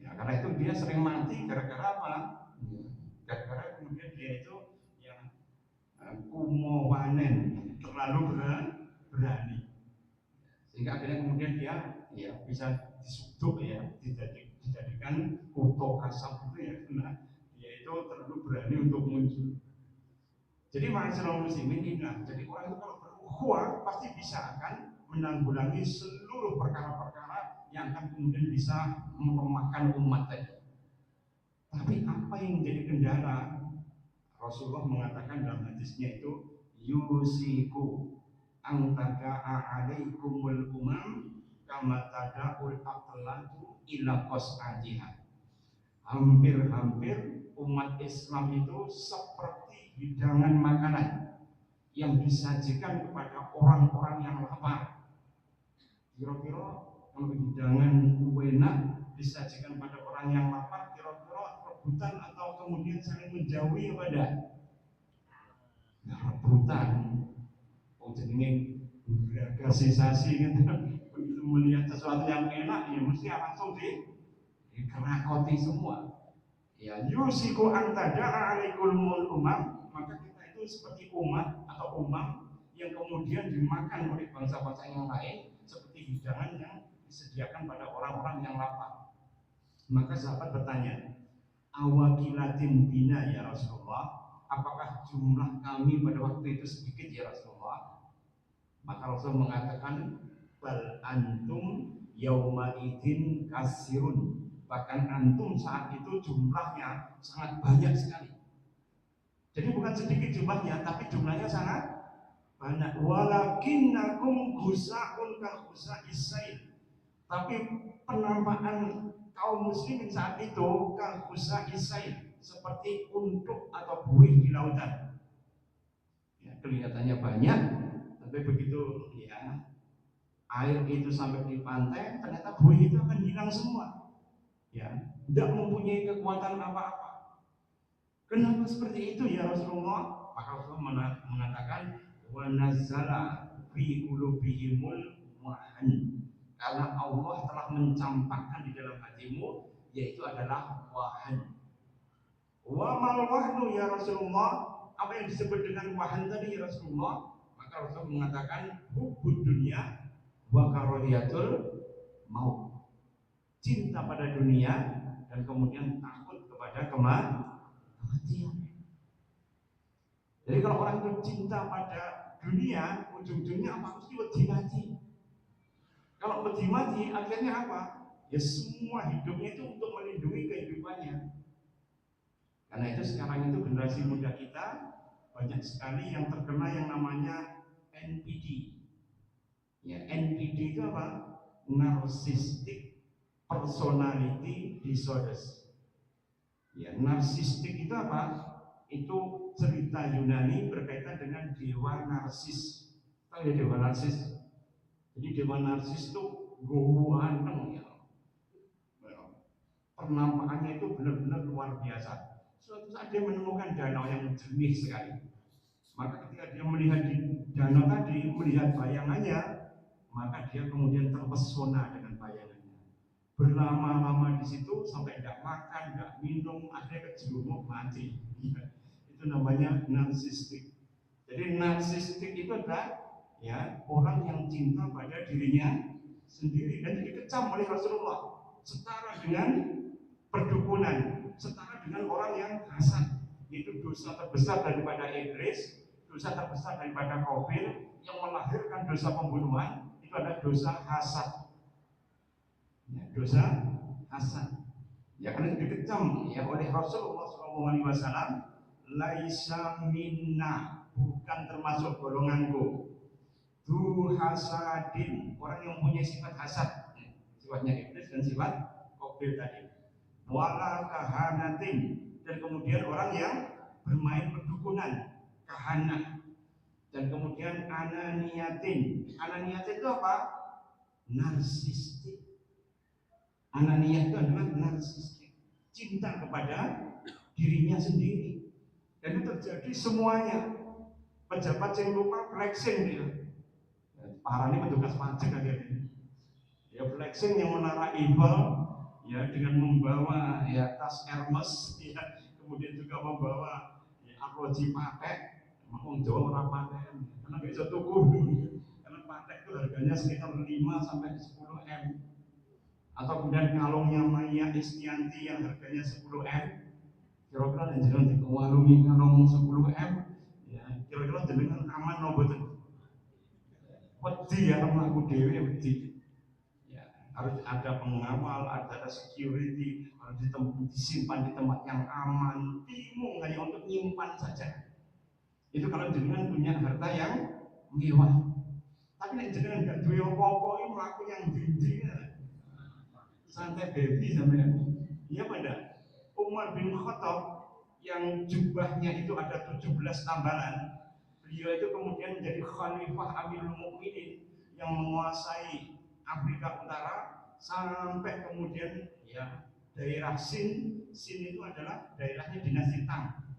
Ya, karena itu dia sering mati gara-gara apa? Ya, gara-gara kemudian dia itu yang kumo panen, terlalu berani, sehingga akhirnya kemudian dia ya bisa disuduk ya, dijadikan kutuk asap itu ya, karena dia itu terlalu berani untuk muncul. Jadi masalah muslimin ingat, jadi orang itu kalau berukhuwah pasti bisa akan menanggulangi seluruh perkara-perkara yang akan kemudian bisa melemahkan umat tadi. Tapi apa yang menjadi kendala? Rasulullah mengatakan dalam hadisnya itu, yusiku ang tada'a alaikumul umam kama tada'ul aqlatu ila qas'atiha. Hampir-hampir umat Islam itu seperti hidangan makanan yang disajikan kepada orang-orang yang lapar. Kira-kira kalau hidangan enak disajikan pada orang yang lapar, kira-kira rebutan atau kemudian saling menjauhi kepada ya, rebutan. Oh jenenge beragam sensasi kan. Begitu melihat sesuatu yang enak ya mesti langsung dikerakoti semua. Ya yusiku antada'a alaikul umam, maka kita itu seperti umat atau umam yang kemudian dimakan oleh bangsa-bangsa yang lain seperti hidangan yang disediakan pada orang-orang yang lapar. Maka sahabat bertanya, awakilatin bina ya Rasulullah, apakah jumlah kami pada waktu itu sedikit ya Rasulullah? Maka Rasul mengatakan, bal antum yauma idin kasirun, bahkan antum saat itu jumlahnya sangat banyak sekali. Jadi bukan sedikit jumlahnya, tapi jumlahnya sangat banyak. Walakinnakum ghusaun ka ghusa'is sail, tapi penampakan kaum muslimin saat itu ka ghusa'is sail, seperti untuk atau buih di lautan. Ya, kelihatannya banyak, tapi begitu ya air itu sampai di pantai, ternyata buih itu akan hilang semua. Ya, tidak mempunyai kekuatan apa-apa. Kenapa seperti itu ya Rasulullah? Maka Rasulullah mengatakan, wa nazzala fi qulubihimul wahan, karena Allah telah mencampakkan di dalam hatimu, yaitu adalah wahan. Wa mal wahnu ya Rasulullah, apa yang disebut dengan wahan tadi ya Rasulullah? Maka Rasul mengatakan hubbud dunya wa karahiyatul maut, cinta pada dunia dan kemudian takut kepada kematian. Jadi kalau orang itu cinta pada dunia, ujung-ujungnya apa? Mesti wedi mati. Kalau wedi mati, akhirnya apa? Ya semua hidupnya itu untuk melindungi kehidupannya. Karena itu sekarang itu generasi muda kita banyak sekali yang terkena yang namanya NPD. Ya, NPD itu apa? Narcissistic Personality Disorders. Ya, narsistik itu apa? Itu cerita Yunani berkaitan dengan dewa narsis. Tahu ya dewa narsis? Jadi dewa narsis itu ganteng ya. Penampakannya itu benar-benar luar biasa. Suatu saat dia menemukan danau yang jernih sekali. Maka ketika dia melihat di danau tadi, melihat bayangannya, maka dia kemudian terpesona dengan bayangannya. Berlama-lama di situ sampai tidak makan, tidak minum, akhirnya kejerumuk mati. Itu namanya narsistik. Jadi narsistik itu adalah ya orang yang cinta pada dirinya sendiri dan dikecam oleh Rasulullah setara dengan perdukunan, setara dengan orang yang hasad. Itu dosa terbesar daripada iblis, dosa terbesar daripada Qabil yang melahirkan dosa pembunuhan itu adalah dosa hasad. Ya, dosa hasad. Ya karena itu dikecam ya oleh Rasulullah SAW. Laisa minna, bukan termasuk golonganku. Du hasadin, orang yang punya sifat hasad, sifatnya iblis dan sifat Qabil tadi. Wala kahanatin, dan kemudian orang yang bermain perdukunan, kahana. Dan kemudian ananiyatin. Ananiyatin itu apa? Narsistik. Ananiyah itu adalah narsistik, cinta kepada dirinya sendiri. Dan itu terjadi semuanya. Pejabat yang lupa flexing dia. Parah ini petugas pajak akhirnya. Ya flexing yang menara ibal, ya dengan membawa ya tas Hermes, ya kemudian juga membawa ya, arloji patek. Memang Jawa orang patek, karena nggak bisa tuku. Karena patek itu harganya sekitar 5 sampai 10 M. Atau kemudian kalungnya Maya Istianti yang harganya 10 M. Kira-kira yang jalan di warungi kalung 10 M, ya kira-kira jenengan aman no boten? Wedi ya mlaku dhewe wedi. Ya, harus ada pengawal, ada security, harus disimpan di tempat yang aman. Bingung hanya untuk nyimpan saja. Itu kalau jenengan punya harta yang mewah. Tapi nek jenengan gak duwe apa-apa iki mlaku yang dindi. Santai baby sampean. Iya pada Umar bin Khattab yang jubahnya itu ada 17 tambalan. Beliau itu kemudian menjadi khalifah Amirul Mukminin yang menguasai Afrika Utara sampai kemudian ya daerah Sin. Sin itu adalah daerahnya dinasti Tang,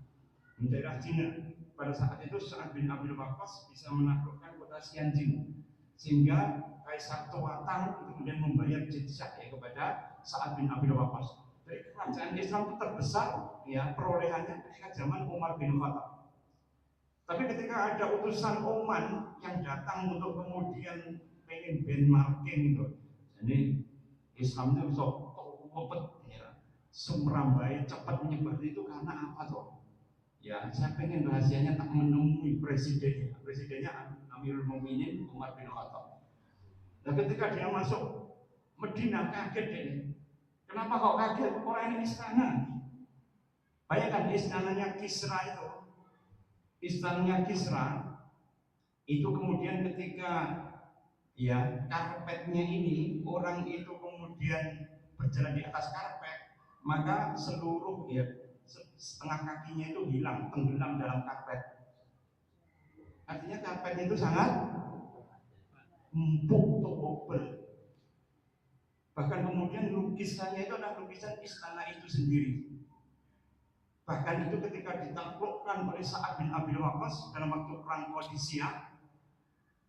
daerah Cina. Pada saat itu Sa'ad bin Abi Waqqas bisa menaklukkan kota Tianjin, sehingga Kaisar tua Tang itu kemudian membayar jizyah ya kepada Sa'ad bin Abi Waqqas. Jadi kerajaan Islam itu terbesar ya perolehannya ketika zaman Umar bin Khattab. Tapi ketika ada utusan Oman yang datang untuk kemudian pengen benchmarking itu, jadi Islam itu bisa cepet ya, semrambai cepat menyebar itu karena apa toh? Ya, saya pengen rahasianya tak menemui presidennya. Presidennya Amirul Mukminin Umar bin Khattab. Nah, ketika dia masuk Medina kaget ini. Kenapa kok kaget? Orang ini istana. Bayangkan istananya Kisra itu. Istananya Kisra itu kemudian ketika ya karpetnya ini orang itu kemudian berjalan di atas karpet, maka seluruh ya setengah kakinya itu hilang, tenggelam dalam karpet. Artinya karpet itu sangat empuk, tebal. Bahkan kemudian lukisannya itu adalah lukisan istana itu sendiri. Bahkan itu ketika ditaklukkan oleh Sa'ad bin Abi Waqqas dalam waktu perang Qadisiyah,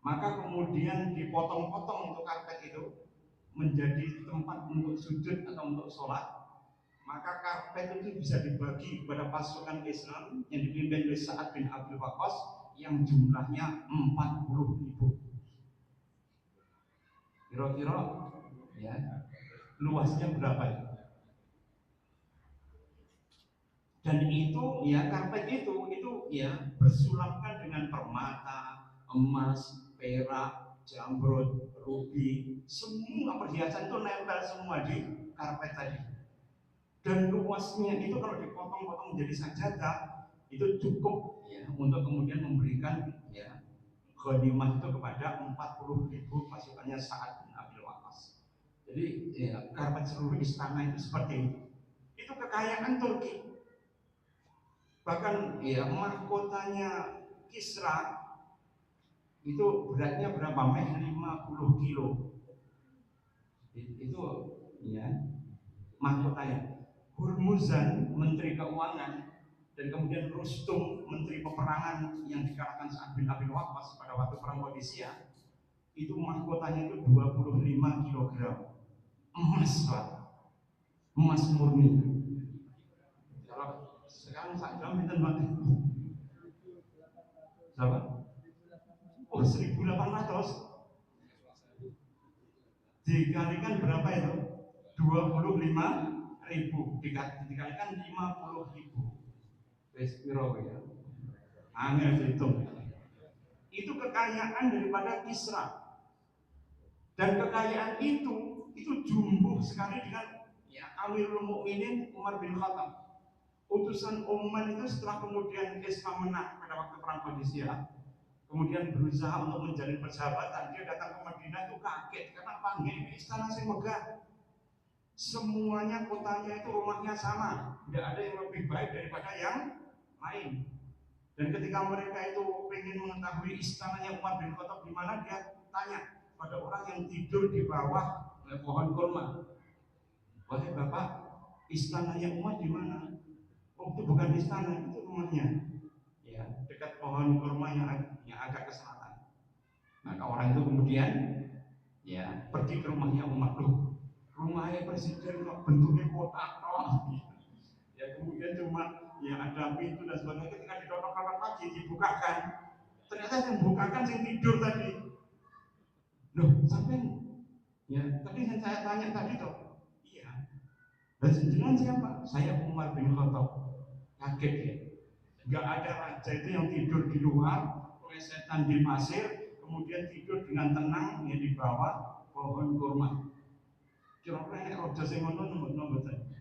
maka kemudian dipotong-potong untuk karpet itu menjadi tempat untuk sujud atau untuk sholat. Maka karpet itu bisa dibagi kepada pasukan Islam yang dipimpin oleh Sa'ad bin Abi Waqqas yang jumlahnya 40.000. Kira-kira ya luasnya berapa itu? Dan itu ya karpet itu ya bersulapkan dengan permata, emas, perak, jamrud, rubi, semua perhiasan itu nempel semua di karpet tadi. Dan luasnya itu kalau dipotong-potong menjadi sajadah itu cukup ya untuk kemudian memberikan ya ghanimah itu kepada 40.000 pasukannya Sa'ad bin Abi Waqqas. Jadi ya, karpet seluruh istana itu seperti itu. Itu kekayaan Turki. Bahkan ya mahkotanya Kisra itu beratnya berapa? 50 kilo. Itu ya mahkotanya. Hurmuzan, Menteri Keuangan, dan kemudian Rustum, Menteri Peperangan yang dikalahkan Sa'ad bin Abi Waqqas pada waktu perang Qadisiyah, itu mahkotanya itu 25 kilogram emas, Pak. Emas murni. Kalau sekarang sak gram pinten, Pak? Berapa? Oh, 1.800. Dikalikan berapa itu? 25.000 dikalikan 50.000. Wes piro ya? Angel dihitung. Itu kekayaan daripada Kisra. Dan kekayaan itu jumbuh sekali dengan ya Amirul Mukminin Umar bin Khattab. Utusan Oman itu setelah kemudian Islam menang pada waktu perang Qadisiyah, kemudian berusaha untuk menjalin persahabatan, dia datang ke Madinah itu kaget karena apa? Ini istana sing megah. Semuanya kotanya itu rumahnya sama, tidak ada yang lebih baik daripada yang lain. Dan ketika mereka itu ingin mengetahui istananya Umar bin Khattab di mana, dia tanya pada orang yang tidur di bawah pohon kurma, wahai bapak, istananya Umar di mana? Oh, itu bukan istana, itu rumahnya. Ya, dekat pohon kurma yang agak ke selatan. Maka orang itu kemudian ya pergi ke rumahnya Umar. Loh, rumahnya presiden kok bentuknya kotak toh. Ya kemudian cuma ya ada pintu dan sebagainya. Ketika didorong-dorong lagi dibukakan, ternyata yang bukakan yang tidur tadi. Loh, sampai ya tadi yang saya tanya tadi toh. Iya. Dan jenengan siapa? Saya Umar bin Khattab. Kaget ya. Gak ada raja itu yang tidur di luar, plesetan di pasir, kemudian tidur dengan tenang ya di bawah pohon kurma. Kira-kira nek raja sing ngono mboten.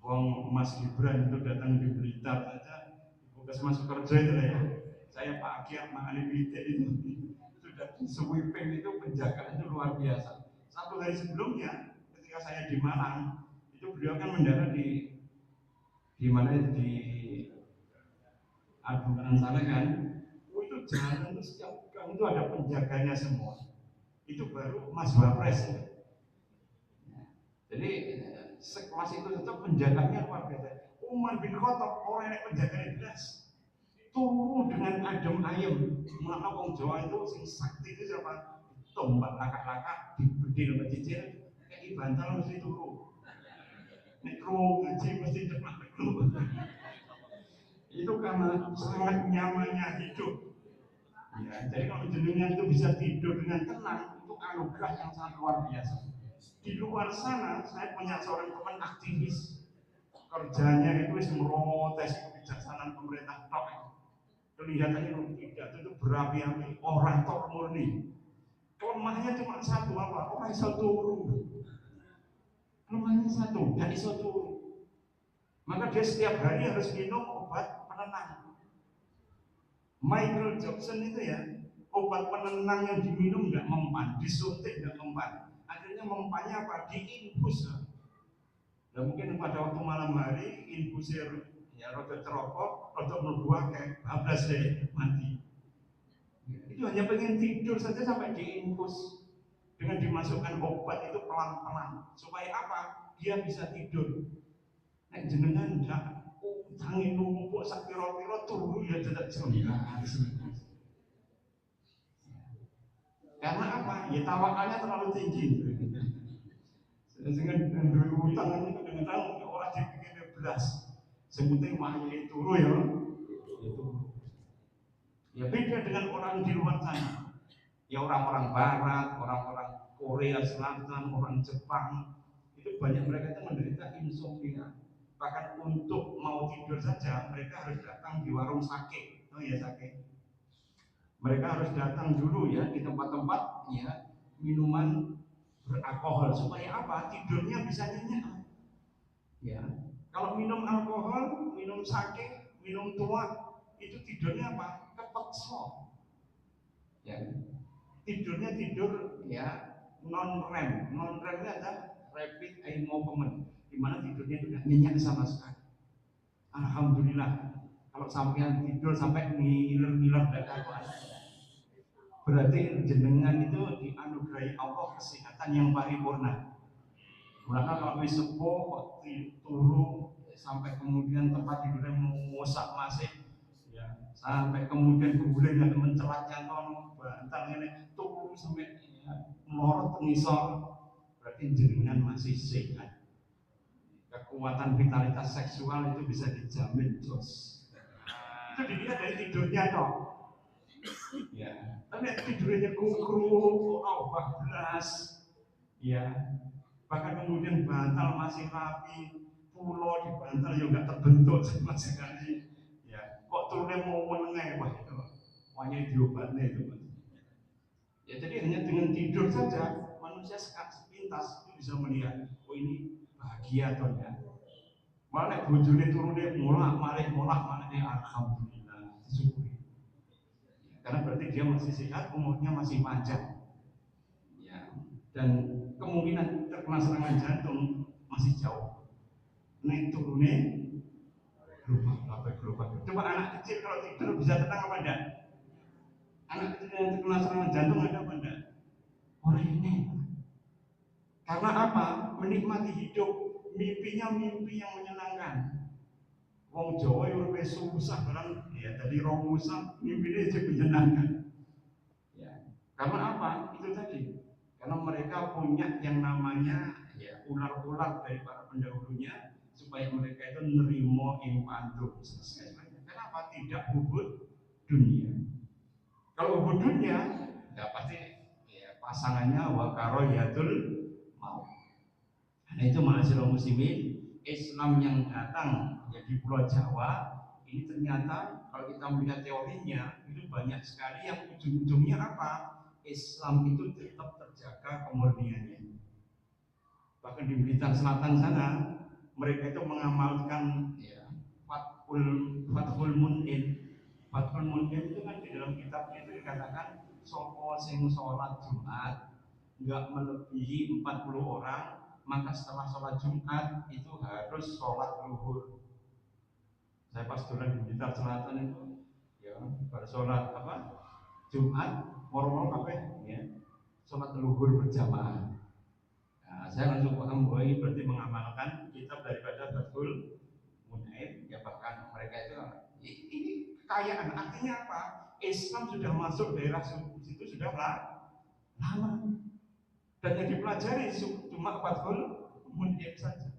Wong Mas Gibran itu datang di Blitar saja, Puskesmas Sukerjo itu lah ya. Saya Pak Akyat Mangani Pitik itu sudah di sweeping, itu penjagaan itu luar biasa. Satu hari sebelumnya ketika saya di Malang, itu beliau kan mendarat di mana itu di Adunan sana kan. Oh, itu jalan itu setiap gang itu ada penjaganya semua. Itu baru Mas Wapres ya. Jadi sekelas itu tetap penjaganya luar biasa. Umar bin Khattab orang yang penjaganya jelas turu dengan adem ayem. Maka wong Jawa itu sing sakti itu siapa? Tombak lakak-lakak dibedil becicil kayak bantal mesti turu. Nek turu ngaji mesti cepat turu. Itu karena sangat nyamannya hidup. Ya, jadi kalau jenengan itu bisa tidur dengan tenang, itu anugerah yang sangat luar biasa. Di luar sana, saya punya seorang teman aktivis, kerjanya itu merotes kebijaksanaan pemerintah tok. Kelihatannya tidak itu berapi-api, orator murni. Kelemahannya cuma satu apa? Orang iso turu. Kelemahannya satu, gak iso turu. Maka dia setiap hari harus minum obat penenang. Michael Jackson itu ya, obat penenang yang diminum nggak mempan, disuntik nggak mempan. Akhirnya mempannya apa? Diinfus. Dan mungkin pada waktu malam hari infusir ya rada ceropot, rada mlebu kayak bablas deh mati. Itu hanya pengen tidur saja sampai diinfus dengan dimasukkan obat itu pelan-pelan supaya apa? Dia bisa tidur. Nek jenengan ndak tangi numpuk sak pira-pira turu ya tetep jelas. Karena apa? Ya tawakalnya terlalu tinggi. Sehingga duwe utang itu kadang-kadang orang dipikir belas. Sebutin mahnya turu ya. Itu. Ya beda dengan orang di luar sana. Ya orang-orang barat, orang-orang Korea Selatan, orang Jepang, itu banyak mereka itu menderita insomnia. Bahkan untuk mau tidur saja mereka harus datang di warung sake. Oh ya sake. Mereka harus datang dulu ya di tempat-tempat ya minuman beralkohol supaya apa? Tidurnya bisa nyenyak. Ya, kalau minum alkohol, minum sake, minum tua, itu tidurnya apa? Kepeksa. Ya, tidurnya tidur ya non REM. Non REM-nya ada rapid eye movement, di mana tidurnya itu tidak nyenyak sama sekali. Alhamdulillah, kalau sampai tidur sampai ngiler-ngiler dan karuan, berarti jenengan itu dianugerahi Allah kesehatan yang paripurna. Karena kalau wis sepuh turu sampai kemudian tempat tidurnya mengusak masih ya, sampai kemudian kemudian mencelat jantung bantal ini turu sampai ya, melorot ngisor, berarti jenengan masih sehat. Kekuatan vitalitas seksual itu bisa dijamin jos. Itu dilihat dari tidurnya toh. Ya, tapi tidurnya kukruk, belas, ya, bahkan kemudian bantal masih rapi, pulau di bantal yang nggak terbentuk sama sekali. Ya, kok turunnya mau menengah, wah itu, wahnya diobatnya itu. Ya, jadi hanya dengan tidur saja manusia sepintas itu bisa melihat, oh ini bahagia toh ya. Malah bojone turunnya molak malik alhamdulillah disyukuri. Karena berarti dia masih sehat, umurnya masih panjang. Ya, dan kemungkinan terkena serangan jantung masih jauh. Naik turunnya berubah. Coba anak kecil kalau tidur bisa tenang apa enggak? Anak kecil yang terkena serangan jantung ada apa enggak? Orang ini. Karena apa? Menikmati hidup, mimpinya mimpi yang menyenangkan. Wong Jawa yang lebih susah barang ya tadi roh Musa mimpinya itu menyenangkan. Ya. Karena apa? Itu tadi. Karena mereka punya yang namanya ya ular-ular dari para pendahulunya supaya mereka itu nerimo impantum selesai. Kenapa tidak hubud dunia? Kalau hubud dunia, ya pasti ya, pasangannya wakaroyatul mau. Nah itu ma'asyiral muslimin, Islam yang datang ya di Pulau Jawa ini ternyata kalau kita melihat teorinya itu banyak sekali yang ujung-ujungnya apa? Islam itu tetap terjaga kemurniannya. Bahkan di Blitar Selatan sana mereka itu mengamalkan ya, Fathul Mun'in. Fathul Mun'in itu kan di dalam kitabnya itu dikatakan sopo sing sholat Jumat nggak melebihi 40 orang, maka setelah sholat Jumat itu harus sholat luhur. Saya pas dolan di Blitar Selatan itu ya pada sholat apa Jumat moro-moro kabeh ya sholat luhur berjamaah. Nah, saya langsung paham bahwa ini berarti mengamalkan kitab daripada Fathul Mun'in. Ya bahkan mereka itu ini kekayaan, artinya apa? Islam sudah masuk daerah situ sudah lama dan yang dipelajari cuma Fathul Mun'in saja.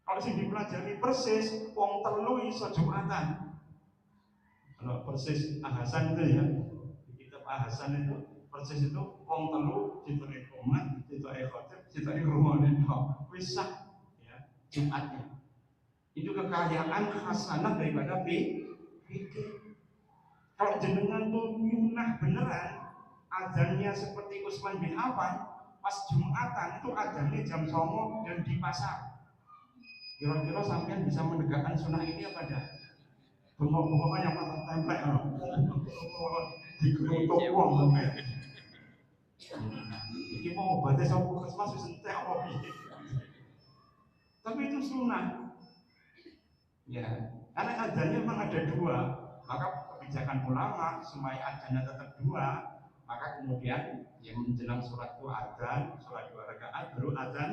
Kalau sing dipelajari persis wong telu iso Jumatan. Kalau persis Ahasan itu ya di kitab Ahasan itu persis itu wong telu ditulis komat, ditulis khotib, ditulis rumahnya tok. Wis sah ya Jumatnya. Itu kekayaan khasanah daripada fikih. Kalau jenengan tuh nyunah beneran, azannya seperti Utsman bin Affan, pas Jumatan itu azannya jam 09.00 dan di pasar. Kira-kira sampean bisa menegakkan sunnah ini apa enggak? Bengok-bengoknya yang patah templek dikerutuk wong sampean. Iki mau obatnya sama puskesmas wis entek apa piye. Tapi itu sunnah. Ya, karena adanya memang ada dua, maka kebijakan ulama supaya adanya tetap dua, maka kemudian yang menjelang sholat itu adzan, sholat 2 rakaat baru adzan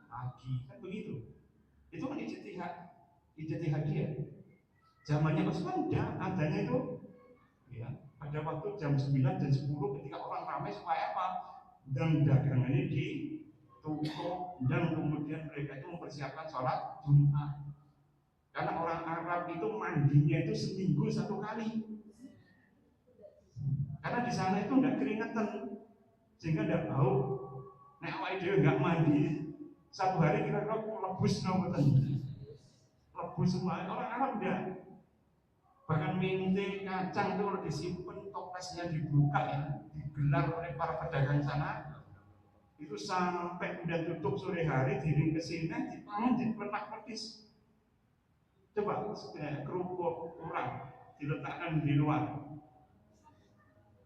lagi, kan begitu. Itu kan ijtihad dia. Zamannya Utsman adanya itu ya pada waktu jam 9 dan 10 ketika orang ramai supaya apa? Dan dagangannya ditutup dan kemudian mereka itu mempersiapkan sholat Jumat. Karena orang Arab itu mandinya itu seminggu 1 kali. Karena di sana itu enggak keringetan sehingga enggak bau. Nek awake dhewe enggak mandi 1 hari kira-kira lebus nomboten. Lebus semua orang Arab enggak. Bahkan mente kacang itu kalau disimpan toplesnya dibuka ya, digelar oleh para pedagang sana. Itu sampai kemudian tutup sore hari, diring ke sini, dipangan, dipetak-petis. Coba kerupuk orang diletakkan di luar,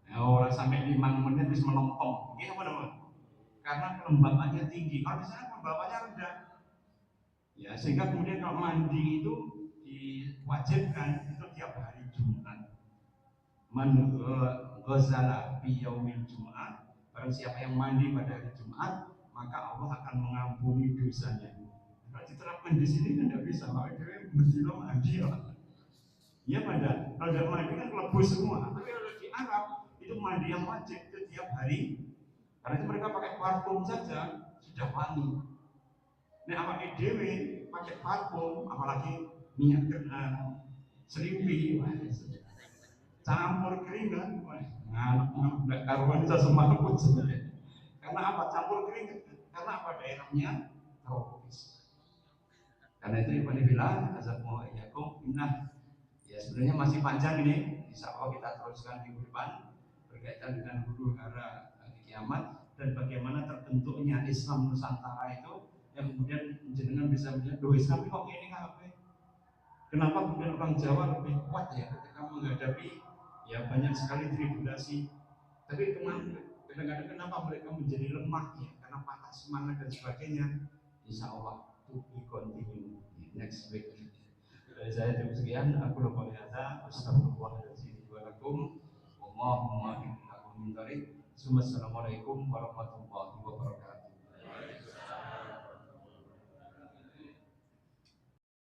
orang sampai 5 menit terus melempem. Ini apa namanya? Karena kelembabannya tinggi. Kalau di sana kelembabannya rendah, ya sehingga kemudian kalau mandi itu diwajibkan itu tiap hari Jumat. Man ghazala fi yaumil Jumat, barang siapa yang mandi pada hari Jumat, maka Allah akan mengampuni dosanya. Kalau diterapkan di sini kan tidak bisa, kalau dia mesti mandi ya pada kalau tidak mandi kan kelebus semua. Tapi kalau di Arab itu mandi yang wajib itu tiap hari, karena itu mereka pakai parfum saja sudah wangi. Nah apa EDW pakai parfum, apalagi minyak serimpi, campur keringat, nggak karuan bisa semaput sebenarnya. Karena apa? Campur keringat. Karena apa? Daerahnya tropis. Karena itu Ibnu bilang azakumullah inna, ya sebenarnya masih panjang ini. Insya Allah kita teruskan di depan berkaitan dengan huru hara kiamat dan bagaimana terbentuknya Islam Nusantara itu, yang kemudian jenengan bisa melihat doa Islam kok ini ngapain? Kenapa kemudian orang Jawa lebih kuat ya ketika menghadapi ya banyak sekali tribulasi, tapi kadang-kadang kenapa mereka menjadi lemah ya karena patah semangat dan sebagainya. Insya Allah to be continue next week. Dari saya cukup sekian, aku lupa lihat. Astagfirullahaladzim wa lakum Allahumma inna min dzalik. Assalamualaikum warahmatullahi wabarakatuh.